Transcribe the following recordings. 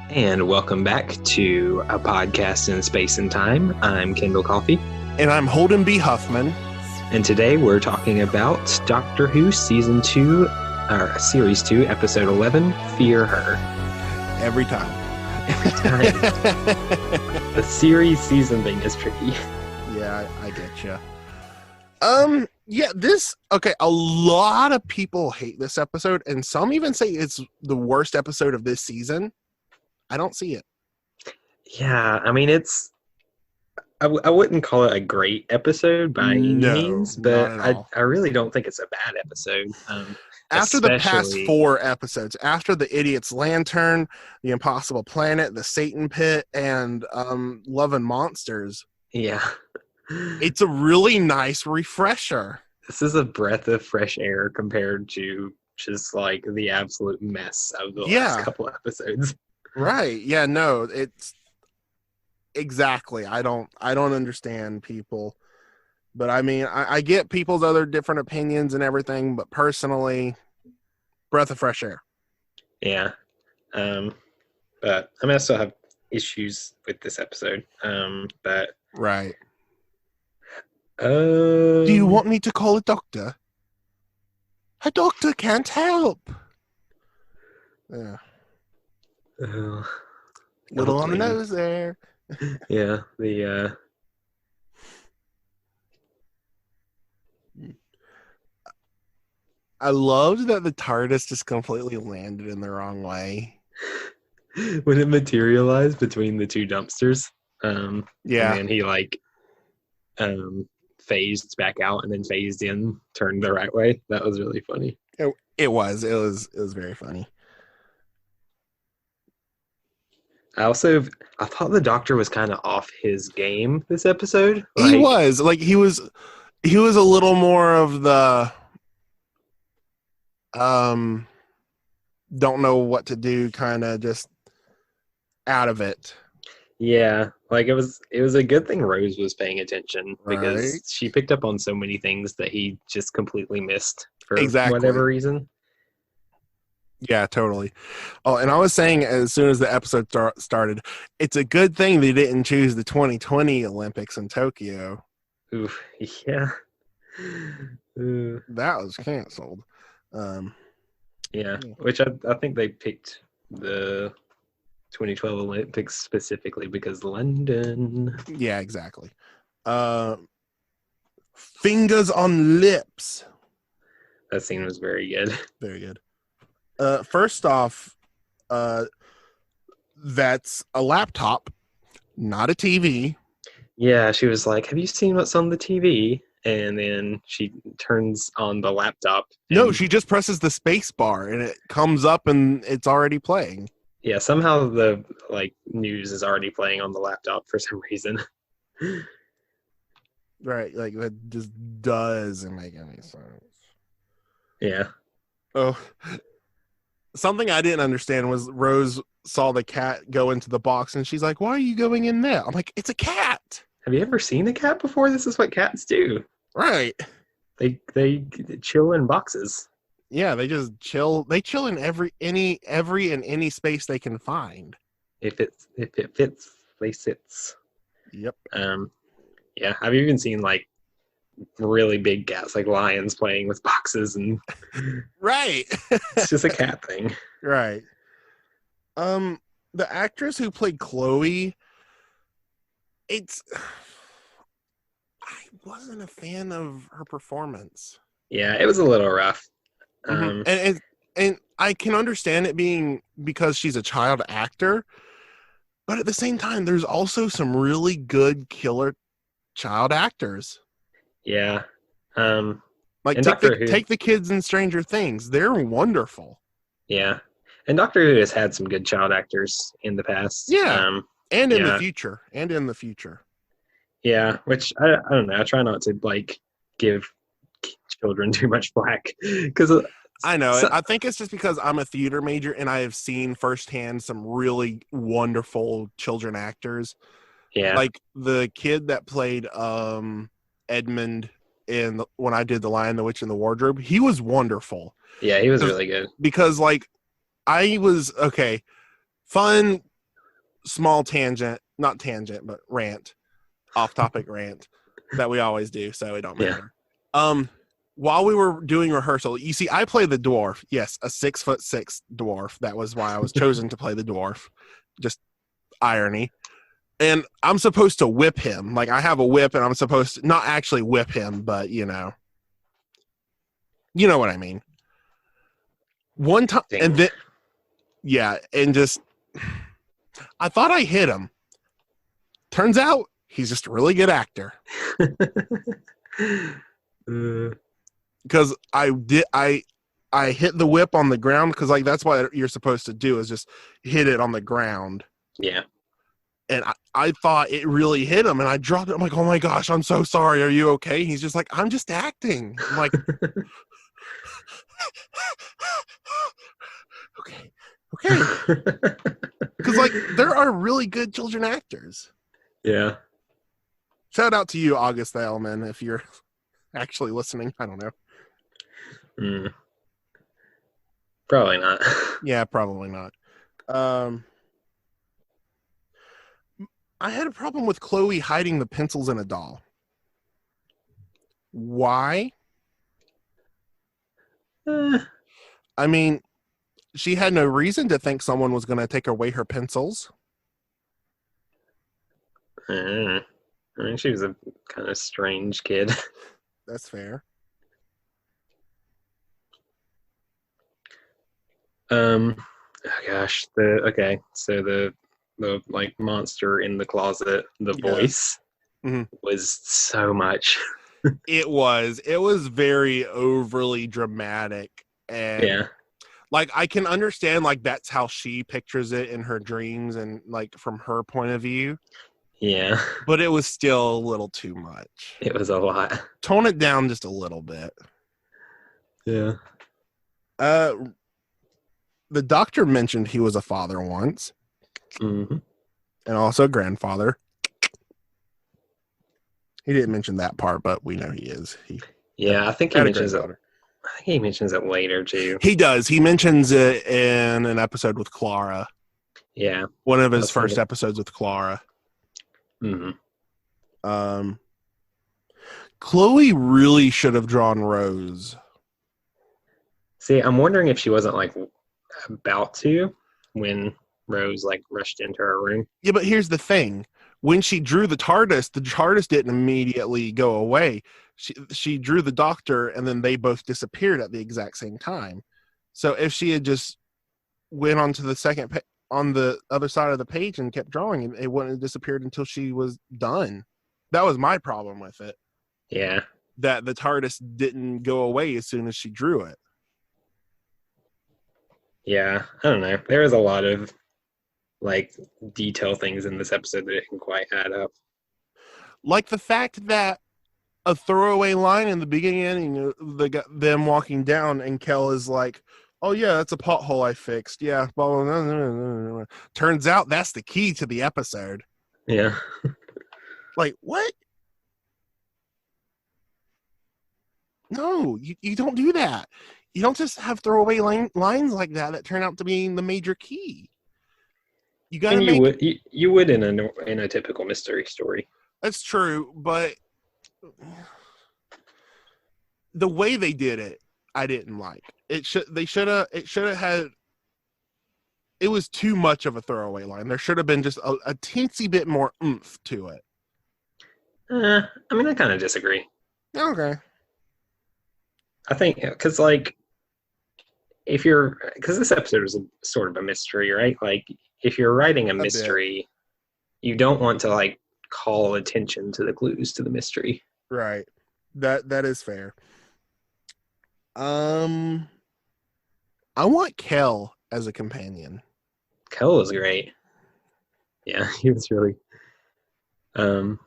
And welcome back to a podcast in space and time. I'm Kendal Coffee. And I'm Holden B. Huffman. And today we're talking about Doctor Who Season 2, or Series 2, Episode 11, Fear Her. Every time. Every time. The series season thing is tricky. Yeah, I get you. A lot of people hate this episode, and some even say it's the worst episode of this season. I don't see it. Yeah, I mean, I wouldn't call it a great episode by any means, but I really don't think it's a bad episode. After the past 4 episodes, after the Idiot's Lantern, the Impossible Planet, the Satan Pit, and Love and Monsters. Yeah. It's a really nice refresher. This is a breath of fresh air compared to just like the absolute mess of the last couple episodes. Right. Yeah, no, it's exactly. I don't understand people. But I mean, I get people's other different opinions and everything, but personally, breath of fresh air. Yeah. But I mean, I still have issues with this episode. But right. Do you want me to call a doctor? A doctor can't help. Yeah. Little on the nose there. Yeah, I loved that the TARDIS just completely landed in the wrong way. When it materialized between the two dumpsters. And then he phased back out and then phased in, turned the right way. That was really funny. It was very funny. I thought the Doctor was kind of off his game this episode. He was a little more of the don't know what to do, kind of just out of it. Yeah, like it was a good thing Rose was paying attention because she picked up on so many things that he just completely missed for whatever reason. Yeah, totally. Oh, and I was saying as soon as the episode started, it's a good thing they didn't choose the 2020 Olympics in Tokyo. Oof, yeah. That was canceled. Yeah, which I think they picked the 2012 Olympics specifically because London. Yeah, exactly. Fingers on lips. That scene was very good. Very good. First off, that's a laptop, not a TV. Yeah, she was like, "Have you seen what's on the TV?" And then she turns on the laptop. No, she just presses the space bar and it comes up and it's already playing. Yeah, somehow the news is already playing on the laptop for some reason. Right, like that just doesn't make any sense. Yeah. Oh, something I didn't understand was Rose saw the cat go into the box and she's like, "Why are you going in there?" I'm like, "It's a cat." Have you ever seen a cat before? This is what cats do. Right. They chill in boxes. Yeah, they just chill. They chill in every and any space they can find. If it fits, they sits. Yep. Yeah. I've even seen really big cats, like lions, playing with boxes and. Right. It's just a cat thing. Right. The actress who played Chloe, I wasn't a fan of her performance. Yeah, it was a little rough. And I can understand it being because she's a child actor, but at the same time, there's also some really good killer child actors. Yeah. Take the kids in Stranger Things. They're wonderful. Yeah. And Doctor Who has had some good child actors in the past. Yeah. And in the future. Yeah, which I don't know. I try not to give children too much flack because I know. I think it's just because I'm a theater major and I have seen firsthand some really wonderful children actors. Yeah. Like the kid that played Edmund when I did The Lion, the Witch, and the Wardrobe, he was wonderful. Yeah, he was really good. Because I was fun small tangent, not tangent, but rant, off-topic rant that we always do, so it don't matter. Yeah. While we were doing rehearsal, you see, I play the dwarf. Yes, a 6'6" dwarf. That was why I was chosen to play the dwarf. Just irony. And I'm supposed to whip him. Like, I have a whip, and I'm supposed to not actually whip him, but you know what I mean. One time, and then, yeah, and just, I thought I hit him. Turns out he's just a really good actor. Because I hit the whip on the ground, because like that's what you're supposed to do, is just hit it on the ground. Yeah. And I thought it really hit him, and I dropped it. I'm like, oh my gosh, I'm so sorry. Are you okay? He's just like, I'm just acting. I'm like, okay. Because like there are really good children actors. Yeah. Shout out to you, August Thelman, if you're actually listening. I don't know. Probably not. Yeah, probably not. I had a problem with Chloe hiding the pencils in a doll. Why? I mean, she had no reason to think someone was going to take away her pencils. I mean, she was a kind of strange kid. That's fair. Oh gosh. So the like monster in the closet, the voice was so much. It was very overly dramatic, and like I can understand like that's how she pictures it in her dreams and like from her point of view. Yeah. But it was still a little too much. It was a lot. Tone it down just a little bit. Yeah. The doctor mentioned he was a father once. Mm-hmm. And also a grandfather. He didn't mention that part, but we know he is. I think he mentions it. I think he mentions it later too. He does. He mentions it in an episode with Clara. Yeah. One of his first episodes with Clara. Mm-hmm. Chloe really should have drawn Rose. See, I'm wondering if she wasn't like about to when Rose like rushed into her room. Yeah, but here's the thing. When she drew the TARDIS didn't immediately go away. She drew the Doctor, and then they both disappeared at the exact same time. So if she had just went on to the on the other side of the page and kept drawing, it wouldn't have disappeared until she was done. That was my problem with it. Yeah. That the TARDIS didn't go away as soon as she drew it. Yeah, I don't know. There was a lot of like detail things in this episode that didn't quite add up. Like the fact that a throwaway line in the beginning, them walking down, and Kel is like, "Oh yeah, that's a pothole I fixed." Yeah, blah, blah, blah, blah, blah. Turns out that's the key to the episode. Yeah. Like what? No, you don't do that. You don't just have throwaway lines like that turn out to be the major key. You got to you would in a typical mystery story. That's true, but the way they did it, I didn't like. It should have had. It was too much of a throwaway line. There should have been just a teensy bit more oomph to it. I mean, I kind of disagree. Okay. I think because like because this episode was sort of a mystery, right? Like if you're writing a mystery, you don't want to like call attention to the clues to the mystery. Right. That is fair. I want Kel as a companion. Kel was great. Yeah, he was really I don't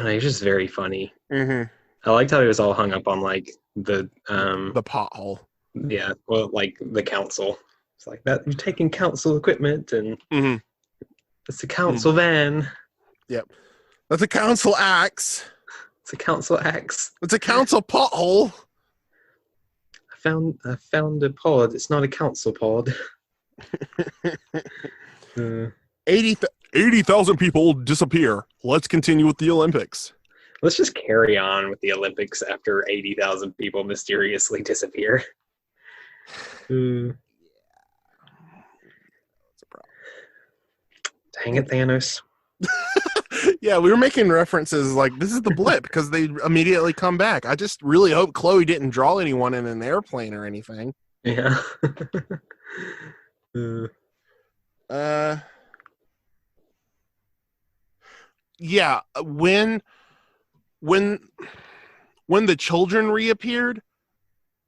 know, he was just very funny. Mm-hmm. I liked how he was all hung up on like the pothole. Yeah, well, like the council. It's like that you're taking council equipment and it's a council van. Yep. That's a council axe. It's a council axe. It's a council pothole. I found a pod. It's not a council pod. 80,000 people disappear. Let's continue with the Olympics. Let's just carry on with the Olympics after 80,000 people mysteriously disappear. Dang it, Thanos. Yeah, we were making references like this is the blip because they immediately come back. I just really hope Chloe didn't draw anyone in an airplane or anything. Yeah. Yeah, when the children reappeared,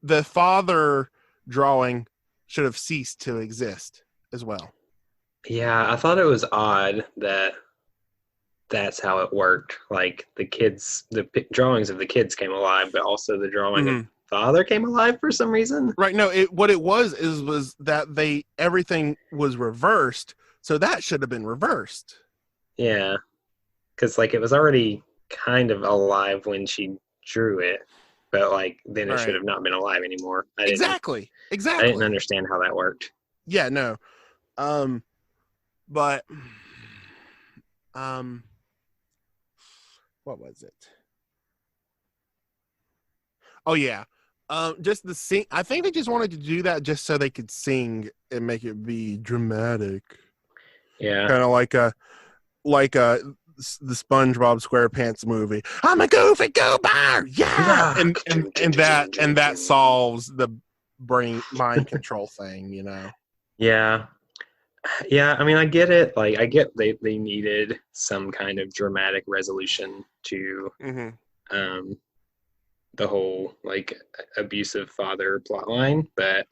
the father drawing should have ceased to exist as well. Yeah, I thought it was odd that that's how it worked. Like the drawings of the kids came alive, but also the drawing of father came alive for some reason. Right. No, what it was that everything was reversed. So that should have been reversed. Yeah. Because like it was already kind of alive when she drew it, but like then it should have not been alive anymore. Exactly. I didn't understand how that worked. Yeah, no. But what was it? Oh yeah. Just the sing. I think they just wanted to do that just so they could sing and make it be dramatic. Yeah. Kind of like the SpongeBob SquarePants movie. I'm a goofy goober, yeah, and that solves the mind control thing, you know. Yeah. I mean, I get it. Like, I get they needed some kind of dramatic resolution to the whole like abusive father plotline, but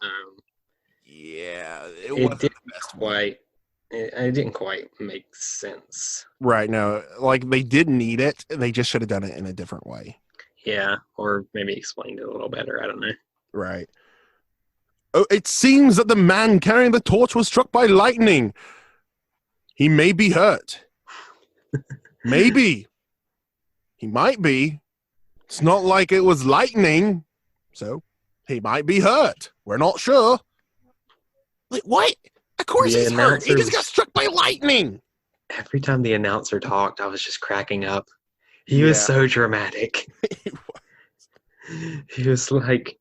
it didn't quite make sense. Right. No, like they did need it. They just should have done it in a different way. Yeah. Or maybe explained it a little better. I don't know. Right. Oh, it seems that the man carrying the torch was struck by lightning. He may be hurt. Maybe. He might be. It's not like it was lightning. So he might be hurt. We're not sure. Wait, what? Of course he's hurt. He just got struck by lightning. Every time the announcer talked, I was just cracking up. He was so dramatic. He was like,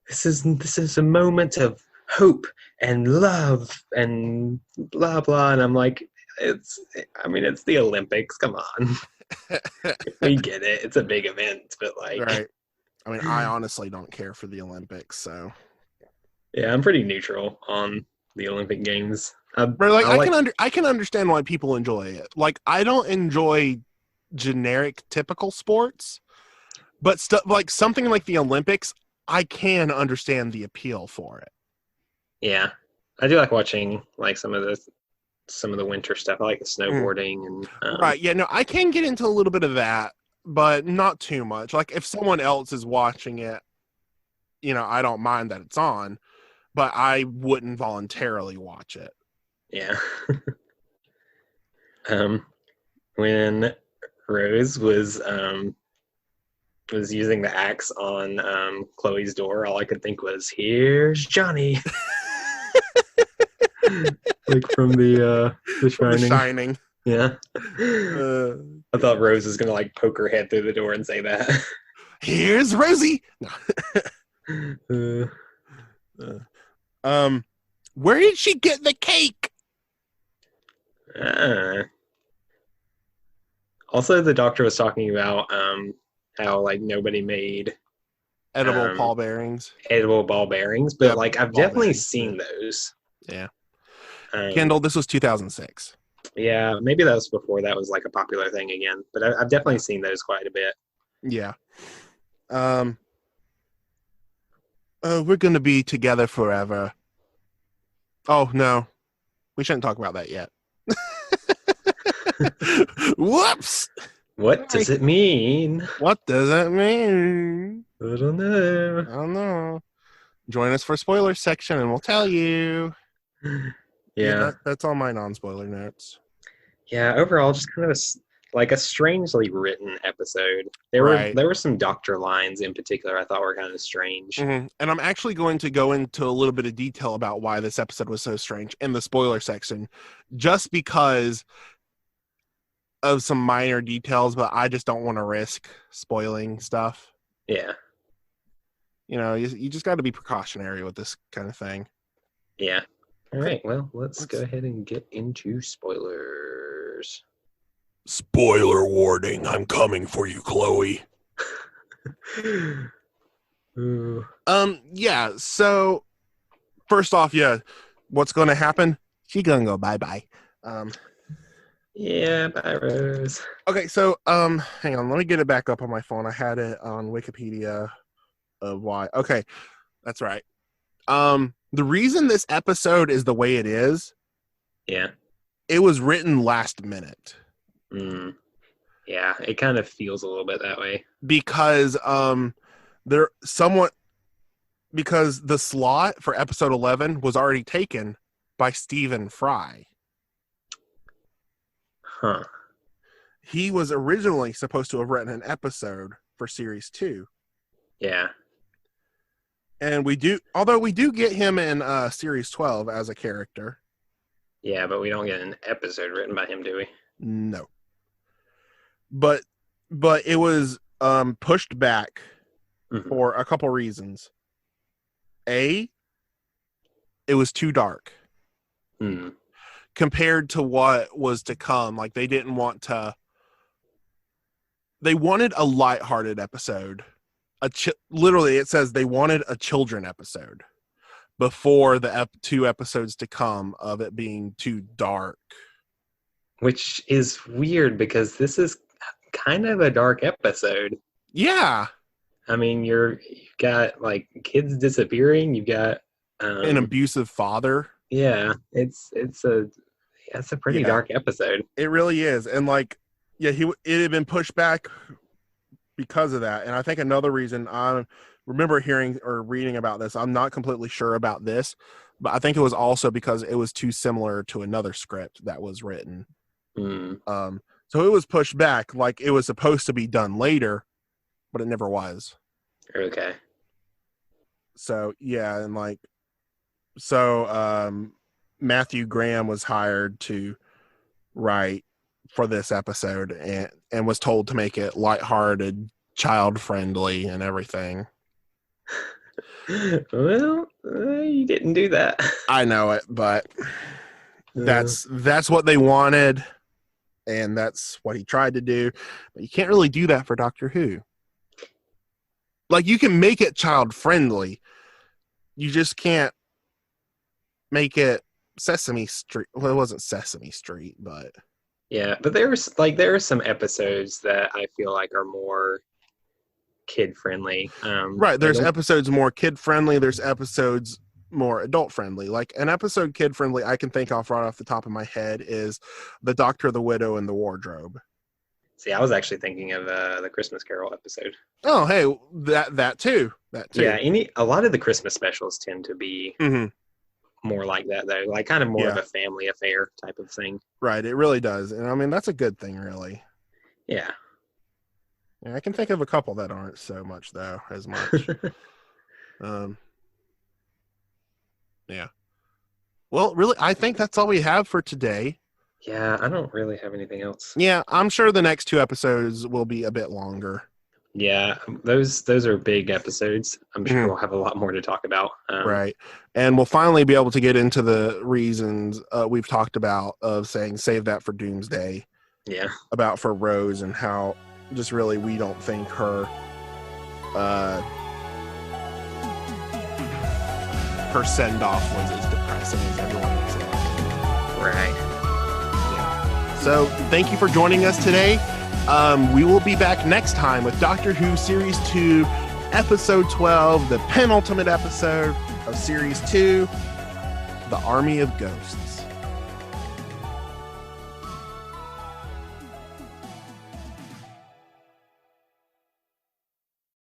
this is a moment of hope and love and blah blah. And I'm like, it's the Olympics. Come on. We get it. It's a big event, but like, right. I mean, I honestly don't care for the Olympics, so yeah, I'm pretty neutral on the Olympic Games. I can understand why people enjoy it. Like, I don't enjoy generic typical sports, but stuff like something like the Olympics, I can understand the appeal for it. Yeah, I do like watching like some of the winter stuff. I like the snowboarding and right. Yeah, no, I can get into a little bit of that, but not too much. Like if someone else is watching it, you know, I don't mind that it's on, but I wouldn't voluntarily watch it. Yeah. When Rose was using the axe on Chloe's door, all I could think was, "Here's Johnny." Like from the Shining. The Shining. Yeah. I thought Rose was gonna like poke her head through the door and say that. "Here's Rosie." Where did she get the cake? Also, the doctor was talking about how like nobody made edible ball bearings, but like I've definitely seen those. Yeah. Kendal, this was 2006. Yeah, maybe that was before that was like a popular thing again, but I've definitely seen those quite a bit. Yeah. We're going to be together forever. Oh, no. We shouldn't talk about that yet. Whoops! What does it mean? What does it mean? I don't know. Join us for spoiler section and we'll tell you. Yeah, that's all my non-spoiler notes. Yeah, overall, just kind of like a strangely written episode. Right. There were some doctor lines in particular I thought were kind of strange. And I'm actually going to go into a little bit of detail about why this episode was so strange in the spoiler section, just because of some minor details, but I just don't want to risk spoiling stuff. Yeah. You just got to be precautionary with this kind of thing. Yeah. All right. Well, let's go ahead and get into spoilers. Spoiler warning, I'm coming for you, Chloe. Ooh. Yeah, so first off, what's going to happen? She gonna go bye-bye. Yeah, bye, Rose. Okay, so hang on, let me get it back up on my phone. I had it on Wikipedia of why. Okay, that's right. The reason this episode is the way it is, it was written last minute. Yeah, it kind of feels a little bit that way. Because because the slot for episode 11 was already taken by Stephen Fry. Huh. He was originally supposed to have written an episode for series 2. Yeah. And we do get him in series 12 as a character. Yeah, but we don't get an episode written by him, do we? No. But it was pushed back for a couple reasons. A, it was too dark compared to what was to come. Like they wanted a lighthearted episode. Literally, it says they wanted a children episode before the 2 episodes to come of it being too dark. Which is weird because this is kind of a dark episode. Yeah. I mean, you've got like kids disappearing. You've got an abusive father. Yeah, it's a pretty dark episode. It really is, and like, it had been pushed back because of that. And I think another reason, I remember hearing or reading about this. I'm not completely sure about this, but I think it was also because it was too similar to another script that was written. So it was pushed back, like it was supposed to be done later, but it never was. Okay. So yeah, and like, Matthew Graham was hired to write for this episode and was told to make it lighthearted, child friendly, and everything. Well, you didn't do that. I know it, but that's what they wanted, and that's what he tried to do. But you can't really do that for Doctor Who. Like, you can make it child friendly, you just can't make it Sesame Street. Well, it wasn't Sesame Street, but yeah. But there are some episodes that I feel like are more kid friendly. Right. There's episodes more kid friendly. There's episodes more adult friendly. Like an episode kid friendly I can think of right off the top of my head is The Doctor, the Widow, and the Wardrobe. See, I was actually thinking of the Christmas Carol episode. Oh, hey, that too. Yeah, a lot of the Christmas specials tend to be more like that, though. Like kind of more of a family affair type of thing. Right, it really does. And I mean, that's a good thing, really. Yeah. Yeah, I can think of a couple that aren't so much, though, as much. Yeah. Well, really, I think that's all we have for today. Yeah, I don't really have anything else. Yeah, I'm sure the next 2 episodes will be a bit longer. Yeah, those are big episodes. I'm sure we'll have a lot more to talk about. Right. And we'll finally be able to get into the reasons we've talked about of saying save that for Doomsday. Yeah. About for Rose and how just really we don't think her send-off was as depressing as everyone was saying. Right. Yeah. So thank you for joining us today. We will be back next time with Doctor Who Series 2, Episode 12, the penultimate episode of Series 2, The Army of Ghosts.